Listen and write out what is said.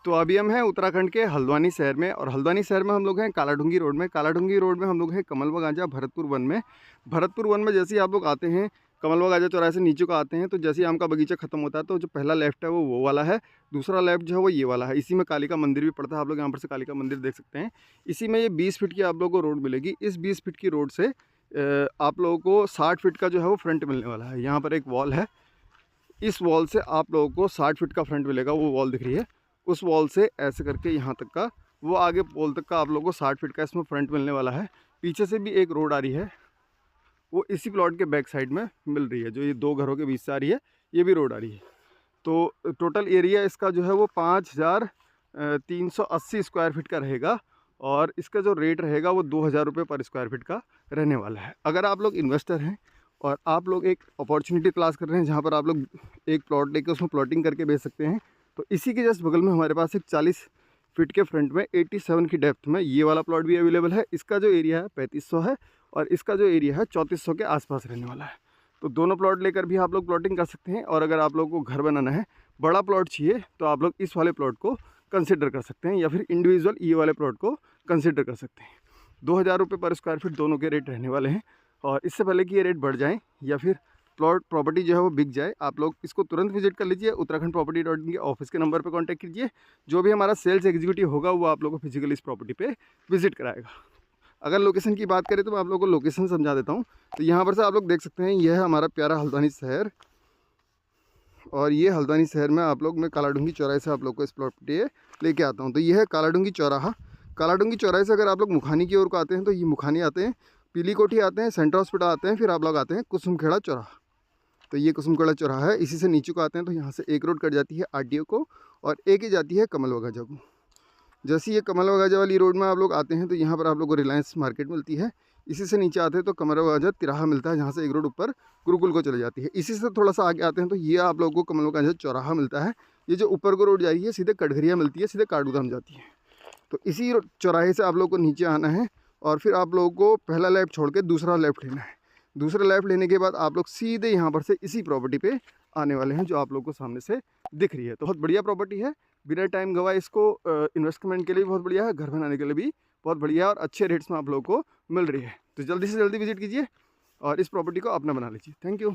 तो अभी हम हैं उत्तराखंड के हल्द्वानी शहर में, और हल्द्वानी शहर में हम लोग हैं कालाढूंगी रोड में। कालाढूंगी रोड में हम लोग हैं कमलवा गांजा भरतपुर वन में। भरतपुर वन में जैसे ही आप लोग आते हैं, कमलवा गांजा चौराहे से नीचे को आते हैं, तो जैसे ही आम का बगीचा खत्म होता है तो जो पहला लेफ्ट है वो वाला है, दूसरा लेफ्ट जो है वो ये वाला है। इसी में कालिका मंदिर भी पड़ता है, आप लोग यहाँ पर से कालिका मंदिर देख सकते हैं। इसी में ये 20 फीट की आप लोगों को रोड मिलेगी। इस 20 फीट की रोड से आप लोगों को 60 फीट का जो है वो फ्रंट मिलने वाला है। यहाँ पर एक वॉल है, इस वॉल से आप लोगों को 60 फीट का फ्रंट मिलेगा। वो वॉल दिख रही है, उस वॉल से ऐसे करके यहाँ तक का, वो आगे पोल तक का आप लोगों को 60 फीट का इसमें फ्रंट मिलने वाला है। पीछे से भी एक रोड आ रही है, वो इसी प्लॉट के बैक साइड में मिल रही है, जो ये दो घरों के बीच से आ रही है, ये भी रोड आ रही है। तो टोटल एरिया इसका जो है वो 5380 स्क्वायर फीट का रहेगा, और इसका जो रेट रहेगा वो 2000 रुपये पर स्क्वायर फीट का रहने वाला है। अगर आप लोग इन्वेस्टर हैं और आप लोग एक अपॉर्चुनिटी तलाश कर रहे हैं जहाँ पर आप लोग एक प्लॉट लेकर उसमें प्लॉटिंग करके बेच सकते हैं, तो इसी के जस्ट बगल में हमारे पास एक 40 फीट के फ्रंट में 87 की डेप्थ में ये वाला प्लॉट भी अवेलेबल है। इसका जो एरिया है 3500 है, और इसका जो एरिया है 3400 के आसपास रहने वाला है। तो दोनों प्लॉट लेकर भी आप लोग प्लॉटिंग कर सकते हैं, और अगर आप लोगों को घर बनाना है, बड़ा प्लॉट चाहिए, तो आप लोग इस वाले प्लॉट को कंसिडर कर सकते हैं, या फिर इंडिविजुअल ये वाले प्लॉट को कंसिडर कर सकते हैं। 2000 रुपये पर स्क्वायर फीट दोनों के रेट रहने वाले हैं। और इससे पहले कि ये रेट बढ़ जाए या फिर प्रॉपर्टी जो है वो बिक जाए, आप लोग इसको तुरंत विजिट कर लीजिए। उत्तराखंड के ऑफिस के नंबर पर कांटेक्ट कीजिए। जो भी हमारा सेल्स एग्जीक्यूटिव होगा वो आप लोगों को फिजिकली इस प्रॉपर्टी पे विजिट कराएगा। अगर लोकेशन की बात करें तो मैं आप लोगों को लोकेशन समझा देता हूँ। तो यहाँ पर से आप लोग देख सकते हैं, यह है हमारा प्यारा हल्द्वानी शहर, और ये हल्द्वानी शहर में आप लोग, मैं कालाढूंगी चौराहे से आप लोग को इस प्रॉपर्टी लेके आता हूँ। तो ये है कालाढूंगी चौराहा। कालाढूंगी चौराहे से अगर आप लोग मुखानी की ओर को आते हैं तो ये मुखानी आते हैं, पीली कोठी आते हैं, सेंटर हॉस्पिटल आते हैं, फिर आप लोग आते हैं कुसुमखेड़ा चौराहा। तो ये कुसुमखेड़ा चौराहा है। इसी से नीचे को आते हैं तो यहाँ से एक रोड कट जाती है आरटीओ को, और एक ही जाती है कमलवा गांजा को। जैसे ये कमलवा गांजा वाली रोड में आप लोग आते हैं तो यहाँ पर आप लोग को रिलायंस मार्केट मिलती है। इसी से नीचे आते हैं तो कमलवा गांजा तिराहा मिलता है, जहाँ से एक रोड ऊपर गुरुकुल को चले जाती है। इसी से थोड़ा सा आगे आते हैं तो ये आप लोगों को कमलवा गांजा चौराहा मिलता है। ये जो ऊपर को रोड जा रही है सीधे कटघरिया मिलती है, सीधे काठगोदाम जाती है। तो इसी चौराहे से आप लोग को नीचे आना है, और फिर आप लोगों को पहला लेफ्ट छोड़ के दूसरा लेफ्ट लेना है। दूसरा लेफ्ट लेने के बाद आप लोग सीधे यहाँ पर से इसी प्रॉपर्टी पे आने वाले हैं, जो आप लोग को सामने से दिख रही है। तो बहुत बढ़िया प्रॉपर्टी है, बिना टाइम गवाए इसको इन्वेस्टमेंट के लिए भी बहुत बढ़िया है, घर बनाने के लिए भी बहुत बढ़िया है, और अच्छे रेट्स में आप लोगों को मिल रही है। तो जल्दी से जल्दी विजिट कीजिए और इस प्रॉपर्टी को अपना बना लीजिए। Thank you.